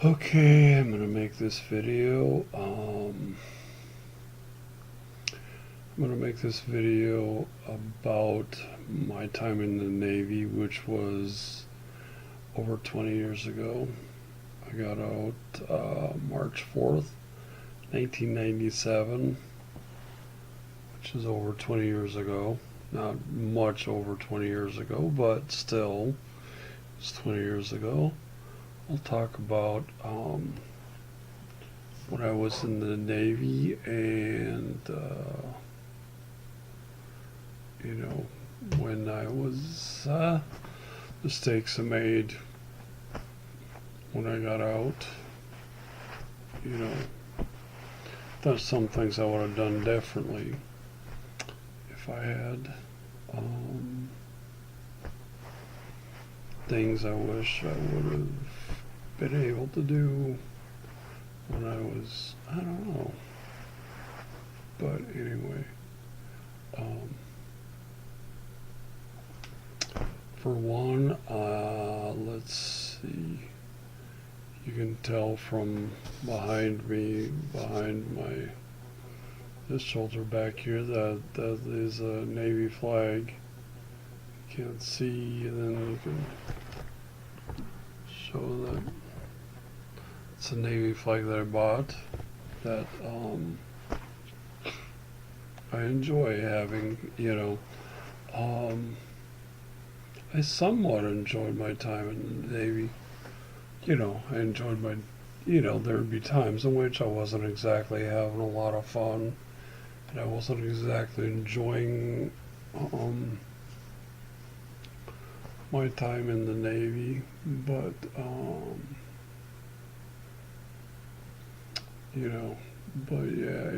Okay, I'm gonna make this video. I'm gonna make this video about my time in the Navy, which was over 20 years ago. I got out March 4th, 1997, which is over 20 years ago. Not much over 20 years ago, but still, it's 20 years ago. I'll talk about when I was in the Navy and, you know, when I was, mistakes I made when I got out. You know, there's some things I would have done differently if I had. Um, Things I wish I would have been able to do when I was, I don't know. But anyway, um, for one, let's see. You can tell from behind me, behind my this shoulder back here, that is a Navy flag. You can't see, and then you can show that it's a Navy flag that I bought. That I enjoy having. I somewhat enjoyed my time in the Navy. I enjoyed my, there would be times in which I wasn't exactly having a lot of fun, and I wasn't exactly enjoying my time in the Navy, but, you know, but yeah,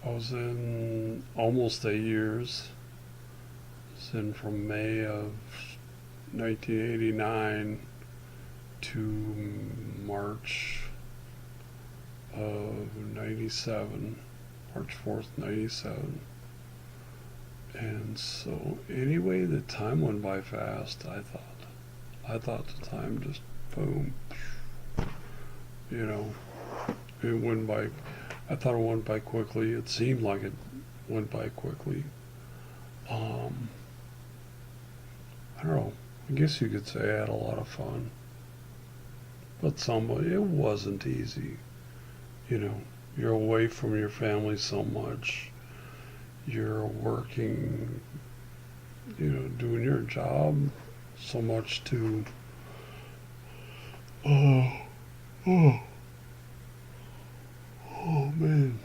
I was in almost 8 years. I was in from May of 1989 to March of 97, March 4th, 97. And so, anyway, the time went by fast, I thought. I thought the time just, boom, you know, it went by. I thought it went by quickly. It seemed like it went by quickly. Um, I don't know. I guess you could say I had a lot of fun, but it wasn't easy. You know, you're away from your family so much. You're working, doing your job so much to, oh, oh, oh man.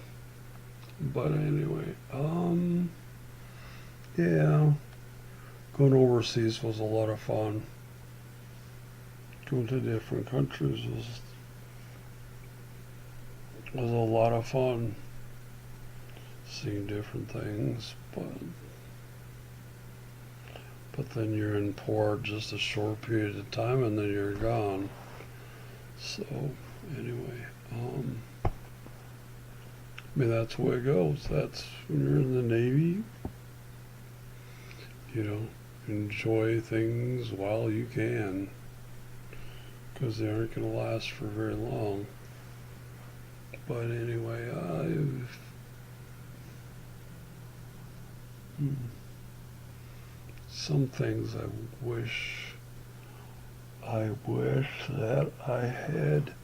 But anyway, yeah, going overseas was a lot of fun. Going to different countries was a lot of fun. Seeing different things, but then you're in port just a short period of time and then you're gone. So anyway, I mean that's the way it goes. That's when you're in the Navy. You know, enjoy things while you can, because they aren't going to last for very long. But anyway, some things I wish that I had.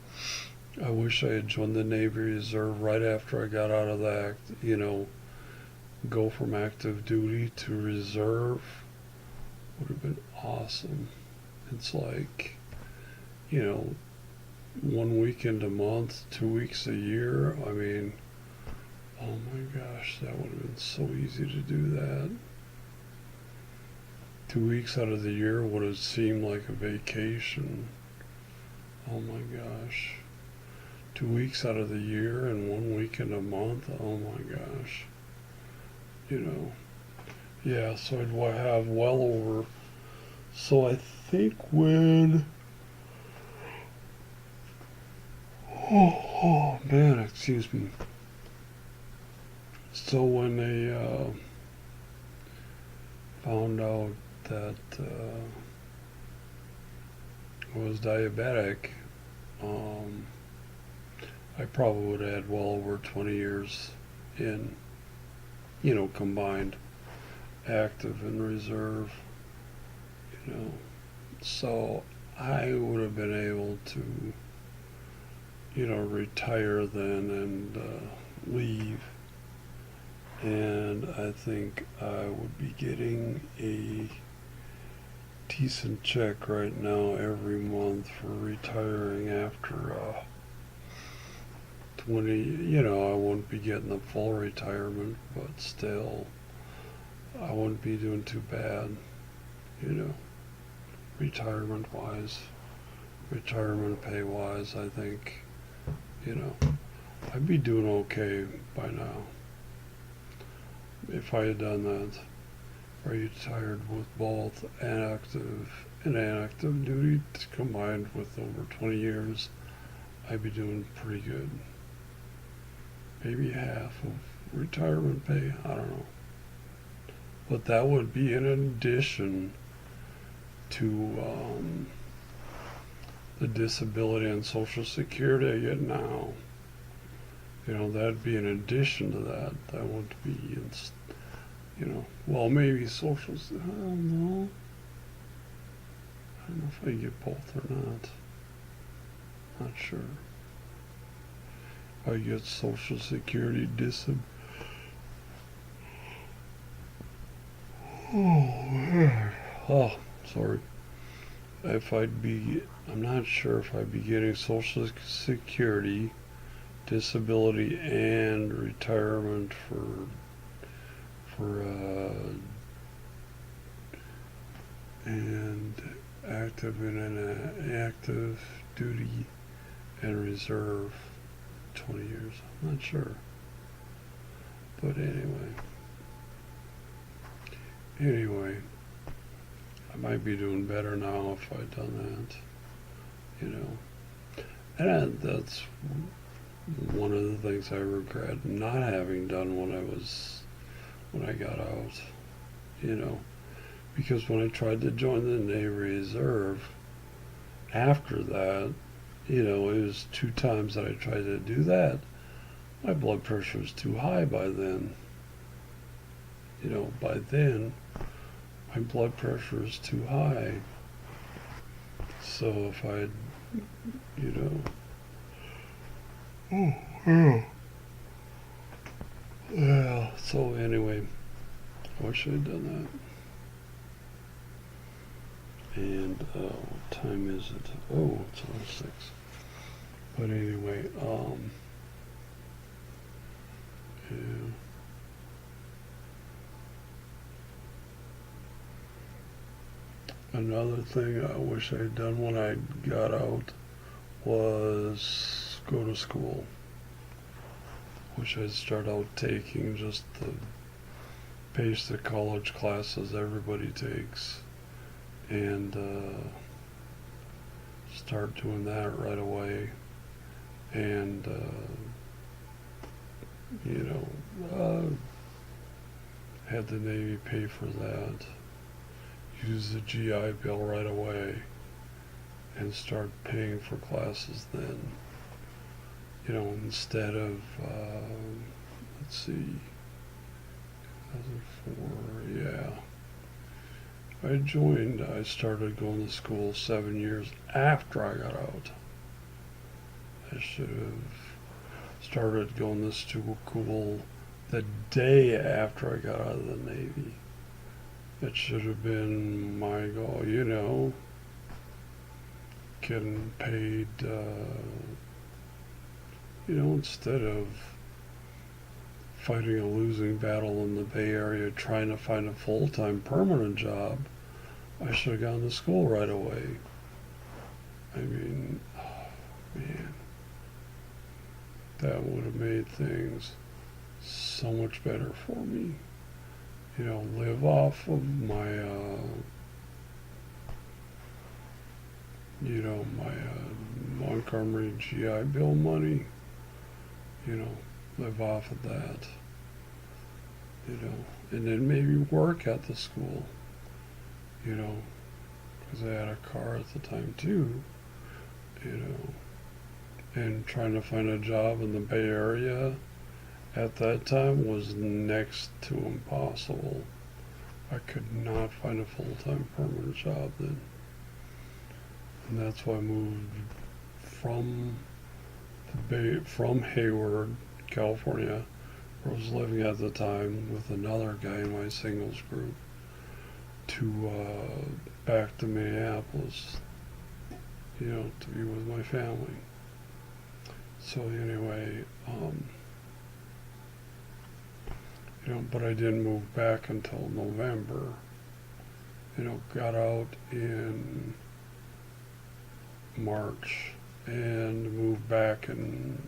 I wish I had joined the Navy Reserve right after I got out of the go from active duty to reserve would have been awesome. It's like, you know, 1 weekend a month, 2 weeks a year. I mean, oh my gosh, that would have been so easy to do that. 2 weeks out of the year would have seemed like a vacation. Oh my gosh. 2 weeks out of the year and 1 weekend a month. Oh my gosh. You know. Yeah, so I'd have well over. So I think when. Oh man, excuse me. So when they found out that was diabetic, um, I probably would have had well over 20 years in, combined active and reserve, you know. So I would have been able to, retire then and leave. And I think I would be getting a decent check right now every month for retiring after 20. I wouldn't be getting the full retirement, but still, I wouldn't be doing too bad, you know, retirement wise, retirement pay wise. I think, you know, I'd be doing okay by now if I had done that. Retired with both active and inactive duty combined with over 20 years, I'd be doing pretty good. Maybe half of retirement pay, I don't know. But that would be in addition to the disability and Social Security I get now. That'd be in addition to that. That would be, well, maybe Social, I don't know. I don't know if I get both or not. Not sure. I get Social Security disability. Oh, man. Oh, sorry. I'm not sure if I'd be getting Social Security, disability, and retirement for and active and inactive duty and reserve 20 years. I'm not sure. But anyway, I might be doing better now if I'd done that, And that's one of the things I regret not having done when I got out, because when I tried to join the Navy Reserve, after that, it was 2 times that I tried to do that. My blood pressure was too high by then. By then, my blood pressure is too high. So if I'd, oh, yeah. Yeah, so anyway, I wish I'd done that. And what time is it? Oh, it's almost 6. But anyway, yeah. Another thing I wish I'd done when I got out was go to school. Wish I'd start out taking just the basic college classes everybody takes and start doing that right away. And, had the Navy pay for that. Use the GI Bill right away and start paying for classes then. Instead of, let's see, 2004, yeah. I started going to school 7 years after I got out. I should have started going to school the day after I got out of the Navy. It should have been my goal, getting paid, instead of fighting a losing battle in the Bay Area trying to find a full-time permanent job, I should have gone to school right away. I mean, oh, man, that would have made things so much better for me. Live off of my, my Montgomery GI Bill money. Live off of that. And then maybe work at the school. because I had a car at the time too, you know, and trying to find a job in the Bay Area at that time was next to impossible. I could not find a full-time permanent job then. And that's why I moved from from Hayward, California, where I was living at the time with another guy in my singles group, to back to Minneapolis, you know, to be with my family. So anyway, you know, but I didn't move back until November. You know, got out in March and moved back in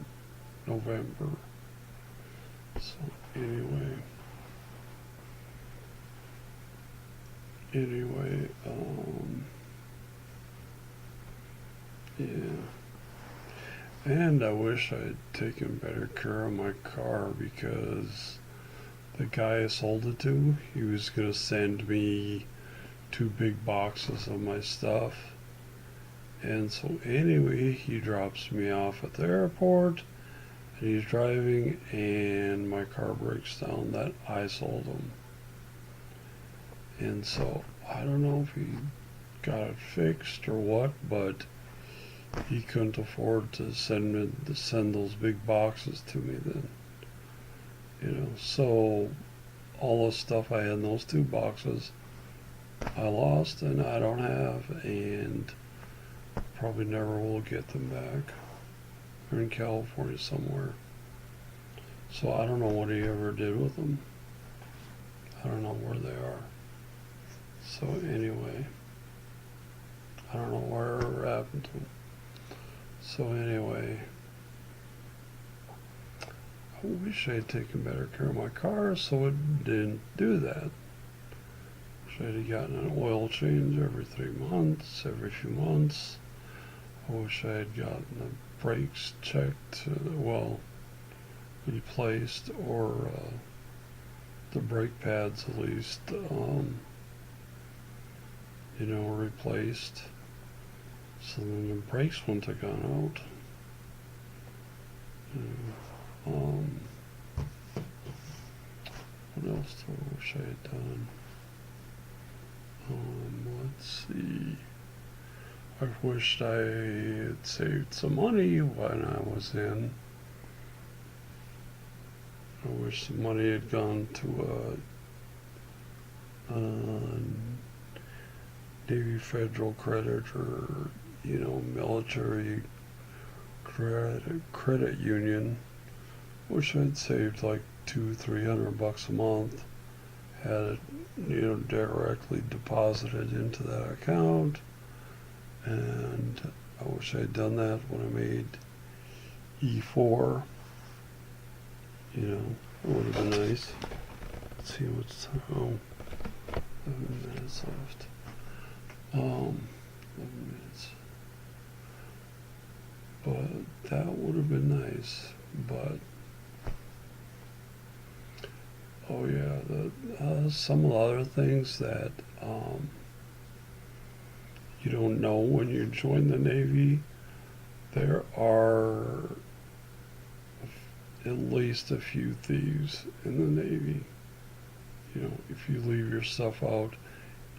November. So anyway, yeah. And I wish I'd taken better care of my car, because the guy I sold it to, he was gonna send me 2 big boxes of my stuff. And so anyway, he drops me off at the airport, and he's driving, and my car breaks down that I sold him. And so I don't know if he got it fixed or what, but he couldn't afford to send those big boxes to me then. You know, so all the stuff I had in those 2 boxes, I lost and I don't have, and probably never will get them back. They're in California somewhere. So I don't know what he ever did with them. I don't know where they are. So anyway, I don't know where happened to them. So anyway, I wish I had taken better care of my car so it didn't do that. Wish I had gotten an oil change every 3 months, every few months. I wish I had gotten the brakes checked, replaced, or the brake pads at least, replaced. So then the brakes wouldn't have gone out. What else do I wish I had done? Let's see. I wished I had saved some money when I was in. I wish the money had gone to a Navy Federal credit, or military credit union. Wish I'd saved like $200-300 a month, had it directly deposited into that account, and I wish I'd done that when I made E4. It would have been nice. Let's see what's 11 minutes left. 11 minutes. But that would have been nice. But oh yeah, some of the other things that you don't know when you join the Navy, there are at least a few thieves in the Navy. If you leave your stuff out,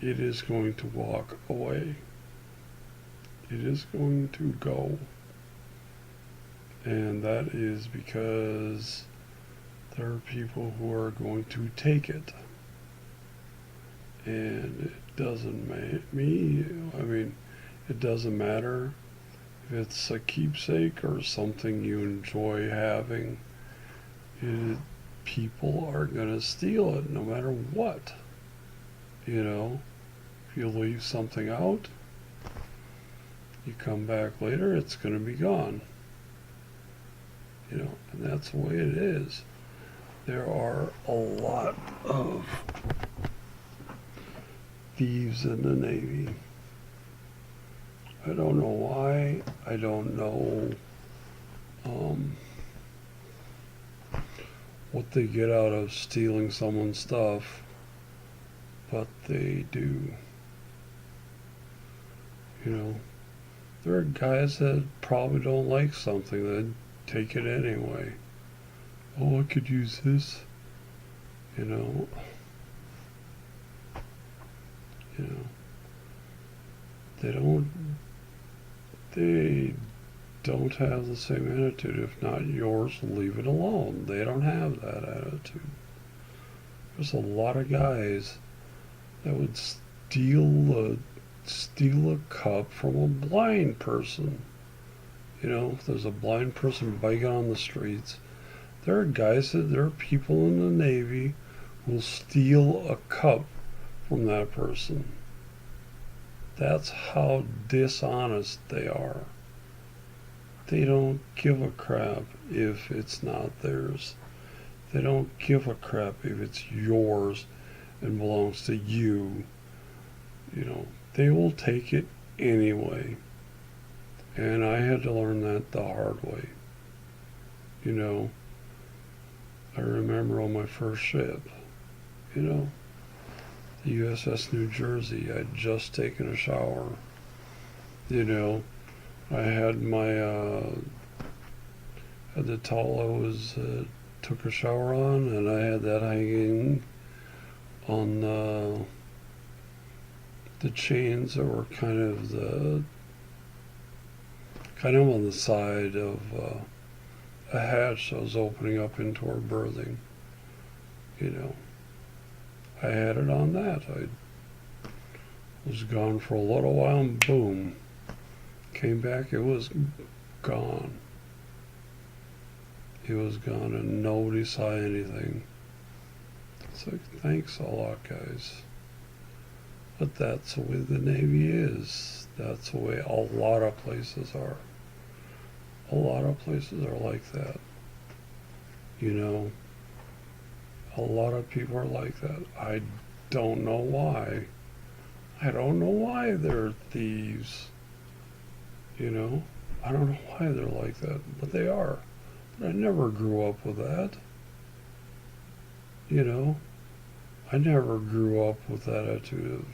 it is going to walk away. It is going to go. And that is because there are people who are going to take it. And it doesn't it doesn't matter if it's a keepsake or something you enjoy having. People are going to steal it no matter what. If you leave something out, you come back later, it's going to be gone. And that's the way it is. There are a lot of thieves in the Navy. I don't know why. I don't know what they get out of stealing someone's stuff, but they do. You know, there are guys that probably don't like something that take it anyway. Oh, I could use this. You know, you know, they don't they don't have the same attitude. If not yours, leave it alone. They don't have that attitude. There's a lot of guys that would steal a cup from a blind person. You know, if there's a blind person biking on the streets, there are people in the Navy who will steal a cup from that person. That's how dishonest they are. They don't give a crap if it's not theirs. They don't give a crap if it's yours and belongs to you. You know, they will take it anyway. And I had to learn that the hard way. You know, I remember on my first ship, you know, the USS New Jersey, I'd just taken a shower. You know, I had had the towel I took a shower on, and I had that hanging on the chains that were kind of on the side of a hatch that was opening up into our berthing. You know, I had it on that. I was gone for a little while, and boom, came back. It was gone. It was gone, and nobody saw anything. It's like, thanks a lot, guys. But that's the way the Navy is. That's the way a lot of places are. A lot of places are like that. You know, a lot of people are like that. I don't know why. I don't know why they're thieves. You know, I don't know why they're like that, but they are. But I never grew up with that. You know, I never grew up with that attitude of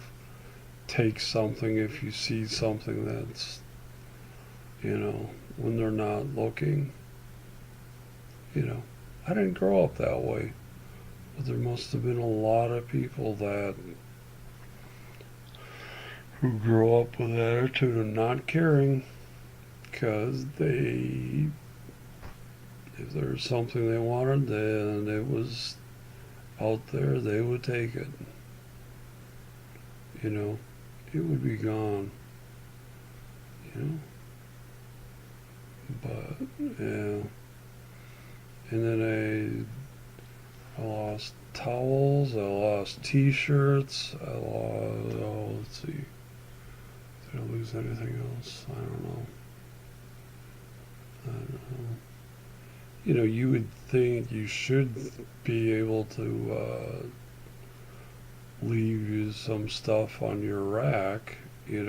take something if you see something that's, you know, when they're not looking. You know, I didn't grow up that way. But there must have been a lot of people that who grew up with that attitude of not caring because if there was something they wanted, then it was out there, they would take it. You know, it would be gone. You know? But, yeah. And then I lost towels, I lost t-shirts, I lost, oh, let's see. Did I lose anything else? I don't know. You know, you would think you should be able to leave some stuff on your rack, in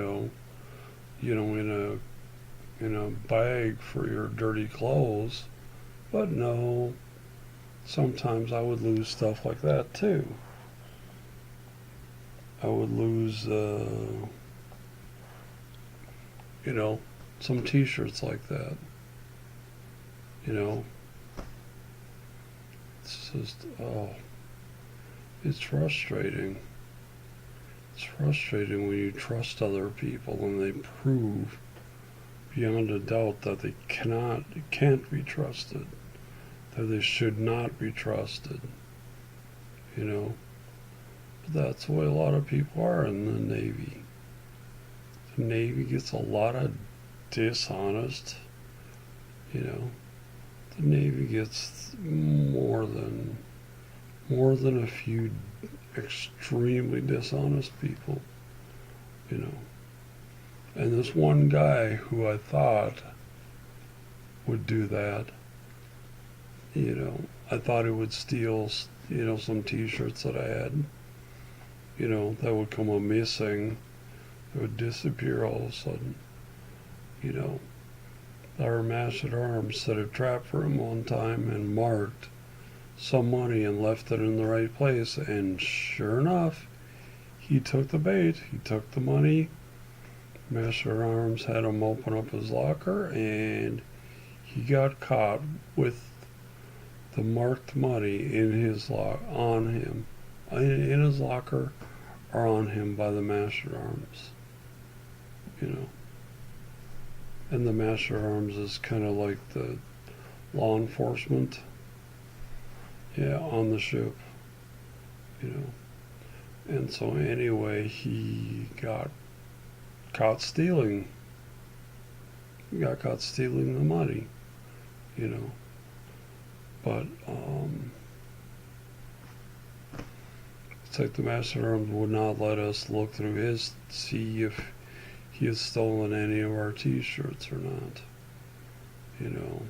a bag for your dirty clothes. But no, sometimes I would lose stuff like that too. I would lose, some t-shirts like that. You know, it's just, oh, it's frustrating. It's frustrating when you trust other people and they prove beyond a doubt that they can't be trusted, that they should not be trusted, you know. But that's the way a lot of people are in the Navy. The Navy gets a lot of dishonest, you know. The Navy gets more than a few extremely dishonest people, you know. And this one guy who I thought would do that, I thought he would steal, some t-shirts that I had, that would come up missing, that would disappear all of a sudden, Our master at arms set a trap for him one time and marked some money and left it in the right place, and sure enough, he took the bait, he took the money, Master at Arms had him open up his locker, and he got caught with the marked money in his on him, in his locker, or on him by the Master at Arms. You know, and the Master at Arms is kind of like the law enforcement, yeah, on the ship. You know, and so anyway, he got caught stealing. He got caught stealing the money. You know, but it's like the Master at Arms would not let us look through his, see if he has stolen any of our T-shirts or not. You know,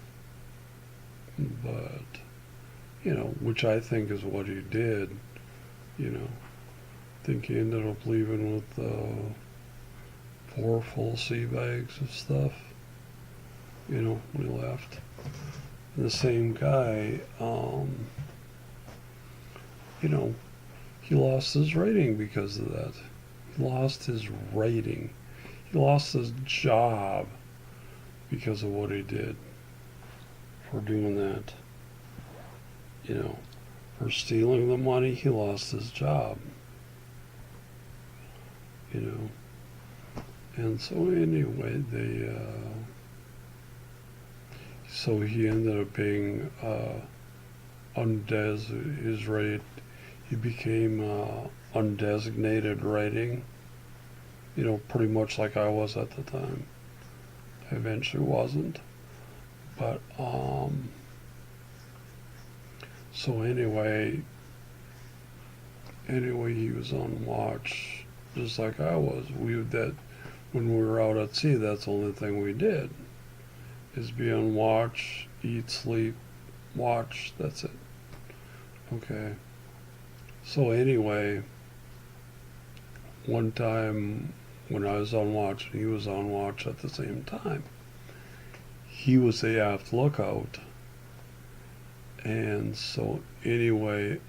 but you know, which I think is what he did. You know, I think he ended up leaving with 4 full sea bags of stuff. You know, when he left. And the same guy, you know, he lost his rating because of that. He lost his rating. He lost his job because of what he did for doing that. You know, for stealing the money, he lost his job. You know, and so anyway, so he ended up being his rate. He became undesignated rating. You know, pretty much like I was at the time. I eventually wasn't, but so anyway, he was on watch, just like I was. That when we were out at sea, that's the only thing we did, is be on watch, eat, sleep, watch. That's it. Okay. So anyway, one time when I was on watch and he was on watch at the same time, he was the aft lookout. And so anyway,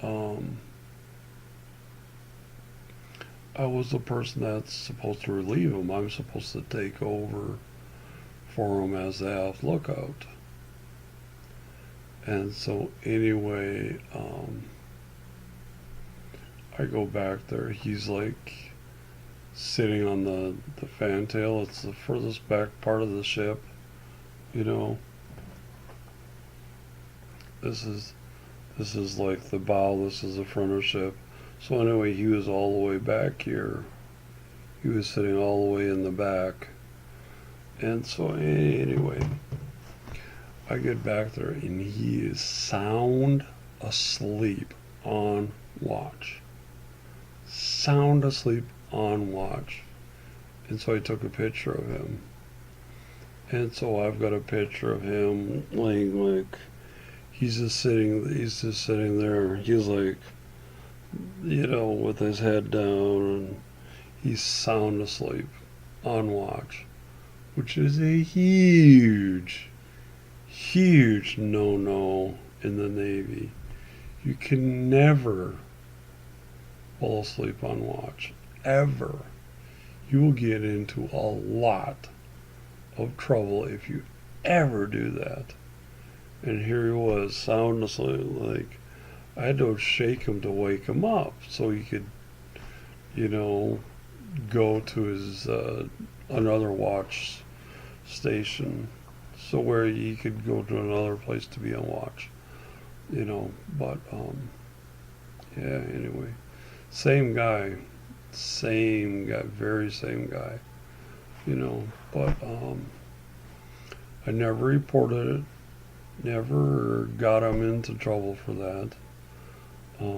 I was the person that's supposed to relieve him. I'm supposed to take over for him as the aft lookout. And so anyway, I go back there. He's like sitting on the fantail. It's the furthest back part of the ship, you know. This is like the bow, this is the front of the ship. So anyway, he was all the way back here. He was sitting all the way in the back. And so anyway, I get back there and he is sound asleep on watch. Sound asleep on watch. And so I took a picture of him. And so I've got a picture of him laying like, he's just sitting there. He's like, you know, with his head down, and he's sound asleep on watch, which is a huge no-no in the Navy. You can never fall asleep on watch, ever. You will get into a lot of trouble if you ever do that. And here he was, sound asleep, like, I had to shake him to wake him up so he could, you know, go to his another watch station, so where he could go to another place to be on watch, you know. But yeah. Anyway, same guy, very same guy, you know. But I never reported it. Never got him into trouble for that. I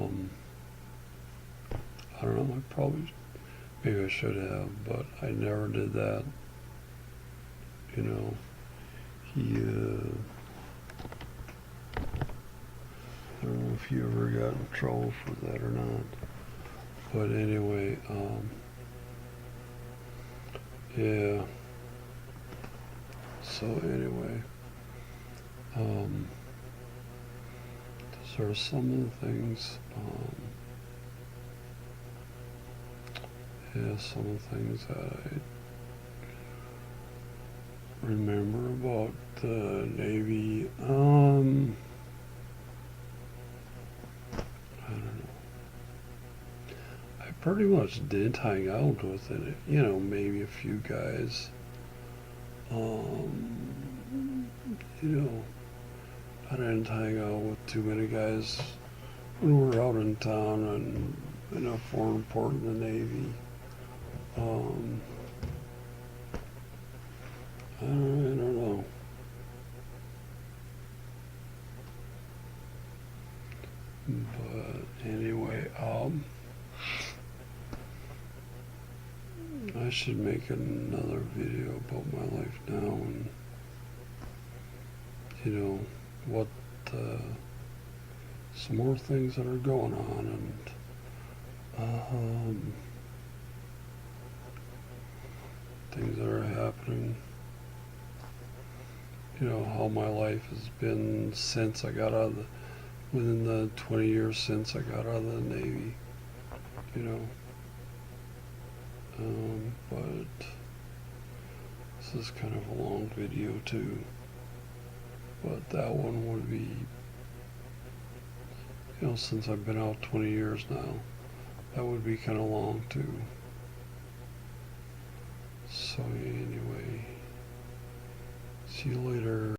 don't know, maybe I should have, but I never did that. You know, he, I don't know if you ever got in trouble for that or not. But anyway, yeah. So anyway, those are some of the things, some of the things that remember about the Navy. I don't know. I pretty much did hang out with it. You know, maybe a few guys. You know, I didn't hang out with too many guys when we were out in town and in a foreign port in the Navy. Um, I don't know. But anyway, I should make another video about my life now and, you know, what, some more things that are going on and, things that are happening. You know, how my life has been since I got out of the, within the 20 years since I got out of the Navy, you know. But this is kind of a long video too. But that one would be, you know, since I've been out 20 years now, that would be kind of long too. So anyway, see you later.